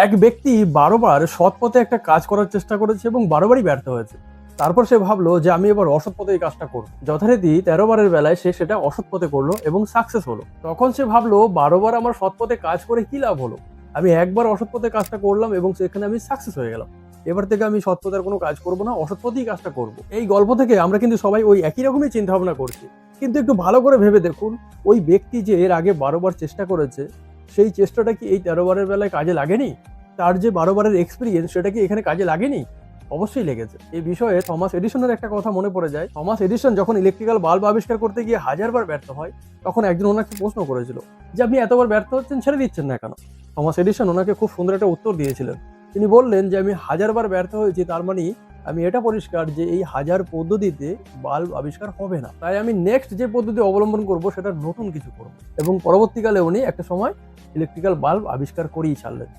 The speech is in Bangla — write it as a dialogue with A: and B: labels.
A: এক ব্যক্তি বারবার সৎ পথে একটা কাজ করার চেষ্টা করেছে এবং বারবারই ব্যর্থ হয়েছে। তারপর সে ভাবলো যে আমি এবার অসৎ পথে এই কাজটা করবো। যথারীতি 13 বারের বেলায় সে সেটা অসৎ পথে করলো এবং সাকসেস হলো। তখন সে ভাবলো 12 বার আমার সৎ পথে কাজ করে কি লাভ হলো, আমি একবার অসৎ পথে কাজটা করলাম এবং সেখানে আমি সাকসেস হয়ে গেলাম। এবার থেকে আমি সৎ পথের কোনো কাজ করবো না, অসৎ পথেই কাজটা করবো। এই গল্প থেকে আমরা কিন্তু সবাই ওই একই রকমই চিন্তা ভাবনা করছি, কিন্তু একটু ভালো করে ভেবে দেখুন, ওই ব্যক্তি যে এর আগে 12 বার চেষ্টা করেছে, সেই চেষ্টাটা কি এই 13 বারের বেলায় কাজে লাগেনি? তার যে 12 বারের এক্সপিরিয়েন্স, সেটা কি এখানে কাজে লাগেনি? অবশ্যই লেগেছে। এই বিষয়ে থমাস এডিসনের একটা কথা মনে পড়ে যায়। থমাস এডিসন যখন ইলেকট্রিক্যাল বাল্ব আবিষ্কার করতে গিয়ে 1000 বার ব্যর্থ হয়, তখন একজন ওনাকে প্রশ্ন করেছিল যে আপনি এতবার ব্যর্থ হচ্ছেন, ছেড়ে দিচ্ছেন না কেন? থমাস এডিসন ওনাকে খুব সুন্দর একটা উত্তর দিয়েছিলেন। তিনি বললেন যে আমি 1000 বার ব্যর্থ হয়েছি, তার মানে আমি এটা পরিষ্কার যে এই 1000 পদ্ধতিতে বাল্ব আবিষ্কার হবে না, তাই আমি নেক্সট যে পদ্ধতি অবলম্বন করব সেটা নতুন কিছু করব। এবং পরবর্তীকালে উনি একটা সময় ইলেকট্রিক্যাল বাল্ব আবিষ্কার করেই ছাড়লেন।